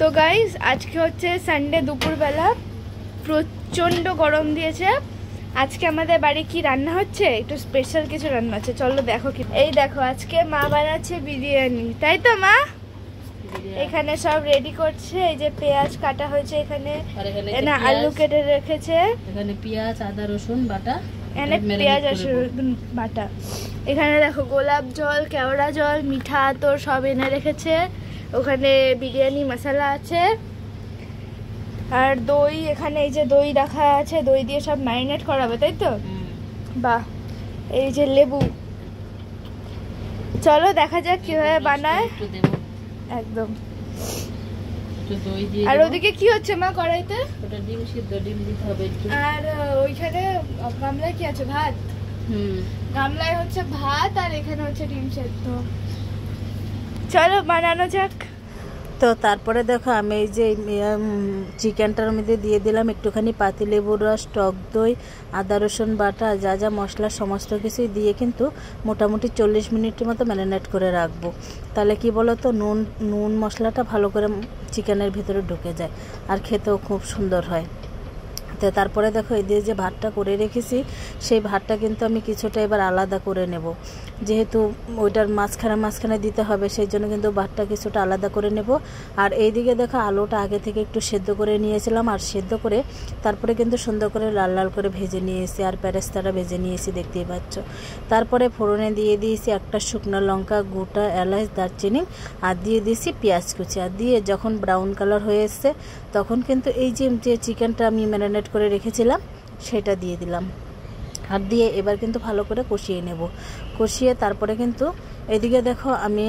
তো গাইস আজকে হচ্ছে সানডে দুপুরবেলা, প্রচণ্ড গরম দিয়েছে। আজকে আমাদের বাড়ি কি রান্না হচ্ছে, একটু স্পেশাল কিছু রান্না হচ্ছে, চলো দেখো। কি এই দেখো, আজকে মা বানাচ্ছে বিরিয়ানি, তাই তো মা? এখানে সব রেডি করছে। এই যে পেঁয়াজ কাটা হয়েছে, এখানে আলু কেটে রেখেছে, এখানে পেঁয়াজ আদা রসুন বাটা, এখানে পেঁয়াজ রসুন বাটা। এখানে দেখো গোলাপ জল, কেওড়া জল, মিঠা আতর সব এনে রেখেছে। ওখানে বিরিয়ানি মশলা আছে আর দই, এখানে এই যে দই রাখা আছে, দই দিয়ে সব ম্যারিনেট করাবে, তাই তো? বাহ। এই যে লেবু, চলো দেখা যাক কিভাবে বানায়। একদম। আর ওদিকে কি হচ্ছে মা কড়াইতে? ওটা ডিম সিদ্ধ, ডিম দিতে হবে একটু। আর ওইখানে গামলায় কি আছে? ভাত। গামলায় হচ্ছে ভাত আর এখানে হচ্ছে ডিম সিদ্ধ। চলো বানানো যাক। তো তারপরে দেখো আমি এই যে চিকেনটার মধ্যে দিয়ে দিলাম একটুখানি পাতিলেবুর রস, টক দই, আদা রসুন বাটা, যা যা মশলা সমস্ত কিছুই দিয়ে কিন্তু মোটামুটি 40 মিনিটের মতো ম্যারিনেট করে রাখবো। তাহলে কি বলো তো, নুন মশলাটা ভালো করে চিকেনের ভিতরে ঢুকে যায় আর খেতেও খুব সুন্দর হয়। তো তারপরে দেখো এই দিয়ে যে ভাতটা করে রেখেছি, সেই ভাতটা কিন্তু আমি কিছুটা এবার আলাদা করে নেব, যেহেতু ওইটার মাঝখানে দিতে হবে, সেই জন্য কিন্তু ভাতটা কিছুটা আলাদা করে নেব। আর এইদিকে দেখো আলুটা আগে থেকে একটু সেদ্ধ করে নিয়েছিলাম, আর সেদ্ধ করে তারপরে কিন্তু সুন্দর করে লাল লাল করে ভেজে নিয়েছি, আর পেরেস্তাটা ভেজে নিয়েছি, দেখতেই পাচ্ছ। তারপরে ফোড়নে দিয়ে দিয়েছি একটা শুকনো লঙ্কা, গোটা এলাচ, দারচিনি, আর দিয়ে দিয়েছি পেঁয়াজ কুচি। আর দিয়ে যখন ব্রাউন কালার হয়ে এসছে, তখন কিন্তু এই যে চিকেনটা আমি ম্যারিনেট করে রেখেছিলাম সেটা দিয়ে দিলাম। আর দিয়ে এবার কিন্তু ভালো করে কষিয়ে নেব। কষিয়ে তারপরে কিন্তু এদিকে দেখো আমি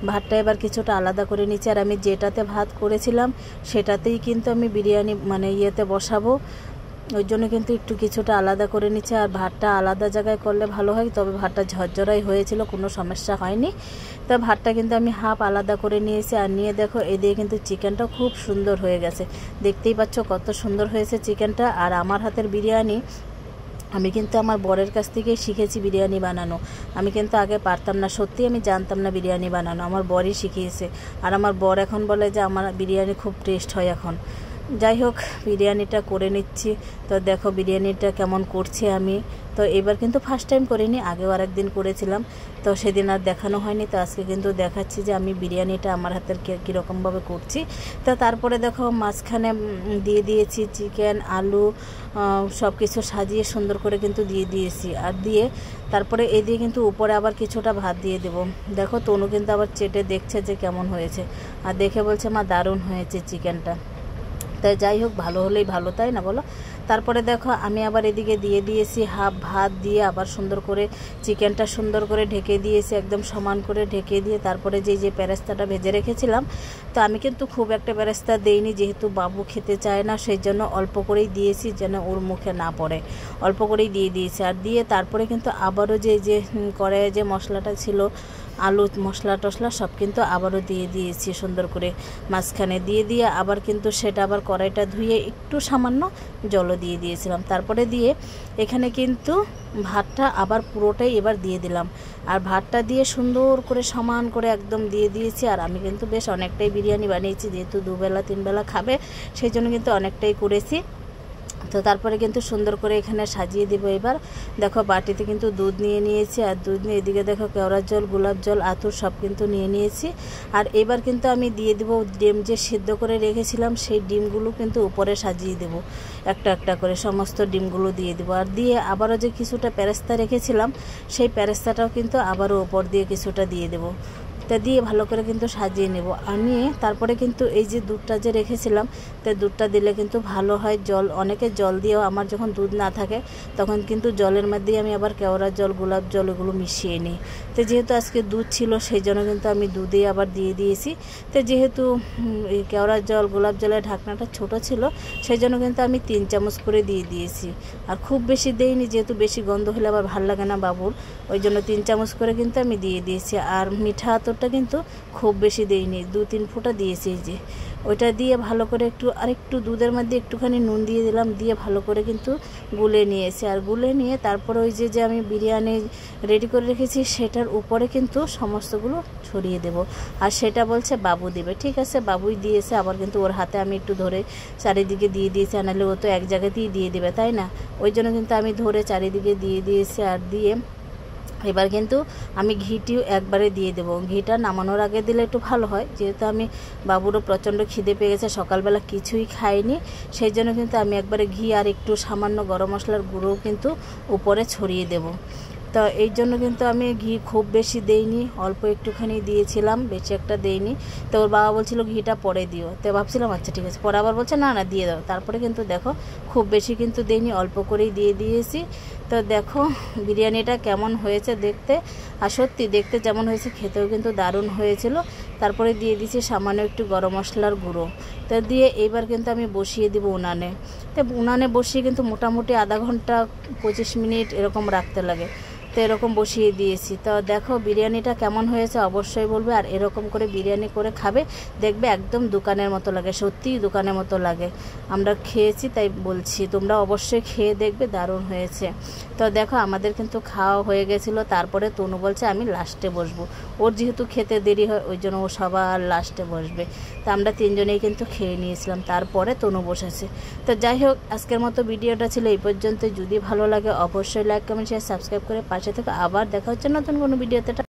ভাতটা এবার কিছুটা আলাদা করে নিচ্ছি। আর আমি যেটাতে ভাত করেছিলাম সেটাতেই কিন্তু আমি বিরিয়ানি ইয়েতে বসাবো, ওই জন্য কিন্তু একটু কিছুটা আলাদা করে নিচ্ছে। আর ভাতটা আলাদা জায়গায় করলে ভালো হয়, তবে ভাতটা ঝরঝরাই হয়েছিল, কোনো সমস্যা হয়নি। তো ভাতটা কিন্তু আমি হাফ আলাদা করে নিয়েছি। আর নিয়ে দেখো এদিকে কিন্তু চিকেনটা খুব সুন্দর হয়ে গেছে, দেখতেই পাচ্ছ কত সুন্দর হয়েছে চিকেনটা। আর আমার হাতের বিরিয়ানি আমি কিন্তু আমার বরের কাছ থেকেই শিখেছি বিরিয়ানি বানানো। আমি কিন্তু আগে পারতাম না, সত্যি আমি জানতাম না বিরিয়ানি বানানো, আমার বরই শিখিয়েছে। আর আমার বর এখন বলে যে আমার বিরিয়ানি খুব টেস্ট হয় এখন। যাই হোক, বিরিয়ানিটা করে নিচ্ছি। তো দেখো বিরিয়ানিটা কেমন করছি আমি। তো এবার কিন্তু ফার্স্ট টাইম করিনি, আগেও আর একদিন করেছিলাম, তো সেদিন আর দেখানো হয়নি। তো আজকে কিন্তু দেখাচ্ছি যে আমি বিরিয়ানিটা আমার হাতের কীরকমভাবে করছি। তো তারপরে দেখো মাঝখানে দিয়ে দিয়েছি চিকেন, আলু, সব কিছু সাজিয়ে সুন্দর করে কিন্তু দিয়ে দিয়েছি। আর দিয়ে তারপরে এই দিয়ে কিন্তু উপরে আবার কিছুটা ভাত দিয়ে দেবো। দেখো তনু কিন্তু আবার চেটে দেখছে যে কেমন হয়েছে, আর দেখে বলছে মা দারুণ হয়েছে চিকেনটা। তাই যাই হোক, ভালো হলেই ভালো, তাই না বলো? তারপরে দেখো আমি আবার এদিকে দিয়ে দিয়েছি হাফ ভাত, দিয়ে আবার সুন্দর করে চিকেনটা সুন্দর করে ঢেকে দিয়েছি, একদম সমান করে ঢেকে দিয়ে তারপরে যে পেরেস্তাটা ভেজে রেখেছিলাম, তো আমি কিন্তু খুব একটা পেরেস্তা দেইনি, যেহেতু বাবু খেতে চায় না, সেই জন্য অল্প করেই দিয়েছি, যেন ওর মুখে না পড়ে, অল্প করেই দিয়ে দিয়েছি। আর দিয়ে তারপরে কিন্তু আবারও যে কড়াইয়ে যে মশলাটা ছিল, আলু মশলা টশলা সব কিন্তু আবারও দিয়ে দিয়েছি সুন্দর করে মাঝখানে দিয়ে আবার কিন্তু সেটা আবার কড়াইটা ধুয়ে একটু সামান্য জলও দিয়ে দিয়েছিলাম। তারপরে দিয়ে এখানে কিন্তু ভাতটা আবার পুরোটাই এবার দিয়ে দিলাম। আর ভাতটা দিয়ে সুন্দর করে সমান করে একদম দিয়ে দিয়েছি। আর আমি কিন্তু বেশ অনেকটাই বিরিয়ানি বানিয়েছি, যেহেতু 2 বেলা 3 বেলা খাবে, সেই জন্য কিন্তু অনেকটাই করেছি। তো তারপরে কিন্তু সুন্দর করে এখানে সাজিয়ে দেব। এবার দেখো বাটিতে কিন্তু দুধ নিয়ে নিয়েছি, আর দুধ নিয়ে এদিকে দেখো কেওড়ার জল, গোলাপ জল, আতর সব কিন্তু নিয়ে নিয়েছি। আর এবার কিন্তু আমি দিয়ে দেবো ডিম যে সিদ্ধ করে রেখেছিলাম, সেই ডিমগুলো কিন্তু উপরে সাজিয়ে দেব, একটা একটা করে সমস্ত ডিমগুলো দিয়ে দেবো। আর দিয়ে আবারও যে কিছুটা পেরেস্তা রেখেছিলাম, সেই পেরেস্তাটাও কিন্তু আবারও উপর দিয়ে কিছুটা দিয়ে দেবো। তা দিয়ে ভালো করে কিন্তু সাজিয়ে নেব। আর নিয়ে তারপরে কিন্তু এই যে দুধটা যে রেখেছিলাম, তো দুধটা দিলে কিন্তু ভালো হয়। অনেকে জল দিয়েও, আমার যখন দুধ না থাকে তখন কিন্তু জলের মধ্যেই আমি আবার কেওড়ার জল, গোলাপ জল এগুলো মিশিয়ে নিই। তো যেহেতু আজকে দুধ ছিল, সেই জন্য কিন্তু আমি দুধেই আবার দিয়ে দিয়েছি। তো যেহেতু এই কেওড়ার জল, গোলাপ জলের ঢাকনাটা ছোট ছিল, সেই জন্য কিন্তু আমি 3 চামচ করে দিয়ে দিয়েছি। আর খুব বেশি দেইনি, যেহেতু বেশি গন্ধ হলে আবার ভালো লাগে না বাবুর, ওই জন্য 3 চামচ করে কিন্তু আমি দিয়ে দিয়েছি। আর মিঠা তো দুধটা কিন্তু খুব বেশি দেইনি, 2-3 ফোঁটা দিয়েছি। যে ওইটা দিয়ে ভালো করে আরেকটু দুধের মধ্যে একটুখানি নুন দিয়ে দিলাম, দিয়ে ভালো করে কিন্তু গুলে নিয়েছি। আর গুলে নিয়ে তারপর ওই যে আমি বিরিয়ানি রেডি করে রেখেছি সেটার উপরে কিন্তু সমস্তগুলো ছড়িয়ে দেব। আর সেটা বলছে বাবু দিবে। ঠিক আছে, বাবুই দিয়েছে। আবার কিন্তু ওর হাতে আমি একটু ধরে চারিদিকে দিয়ে দিয়েছি, নাহলে ও তো এক জায়গাতেই দিয়ে দিবে, তাই না? ওই জন্য কিন্তু আমি ধরে চারিদিকে দিয়ে দিয়েছি। আর দিয়ে এবার কিন্তু আমি ঘিটিও একবারে দিয়ে দেবো। ঘিটা নামানোর আগে দিলে একটু ভালো হয়, যেহেতু আমি বাবুরও প্রচণ্ড খিদে পেয়ে গেছে, সকালবেলা কিছুই খাইনি, সেই জন্য কিন্তু আমি একবারে ঘি আর একটু সামান্য গরম মশলার গুঁড়োও কিন্তু উপরে ছড়িয়ে দেব। তো এই জন্য কিন্তু আমি ঘি খুব বেশি দেইনি, অল্প একটুখানি দিয়েছিলাম, বেশি একটা দেইনি। তো ওর বাবা বলছিল ঘিটা পরে দিও, তো ভাবছিলাম আচ্ছা ঠিক আছে, পরে আবার বলছে না না দিয়ে দাও। তারপরে কিন্তু দেখো খুব বেশি কিন্তু দেইনি, অল্প করেই দিয়ে দিয়েছি। তো দেখো বিরিয়ানিটা কেমন হয়েছে দেখতে, আর সত্যি দেখতে যেমন হয়েছে খেতেও কিন্তু দারুণ হয়েছিল। তারপরে দিয়ে দিয়েছি সামান্য একটু গরম মশলার গুঁড়ো। তো দিয়ে এইবার কিন্তু আমি বসিয়ে দিব উনানে। তো উনানে বসিয়ে কিন্তু মোটামুটি আধা ঘন্টা 25 মিনিট এরকম রাখতে লাগে। তো এরকম বসিয়ে দিয়েছি। তো দেখো বিরিয়ানিটা কেমন হয়েছে অবশ্যই বলবে। আর এরকম করে বিরিয়ানি করে খাবে, দেখবে একদম দোকানের মতো লাগে, সত্যিই দোকানের মতো লাগে। আমরা খেয়েছি তাই বলছি, তোমরা অবশ্যই খেয়ে দেখবে, দারুণ হয়েছে। তো দেখো আমাদের কিন্তু খাওয়া হয়ে গেছিলো। তারপরে তনু বলছে আমি লাস্টে বসবো, ওর যেহেতু খেতে দেরি হয় ওই জন্য ও সবার লাস্টে বসবে। তো আমরা 3 জনেই কিন্তু খেয়ে নিয়েছিলাম, তারপরে তনু বসেছে। তো যাই হোক, আজকের মতো ভিডিওটা ছিল এই পর্যন্ত। যদি ভালো লাগে অবশ্যই লাইক কমেন্ট শেয়ার সাবস্ক্রাইব করে পাশে থেকে। আবার দেখা হচ্ছে নতুন কোনো ভিডিওতে।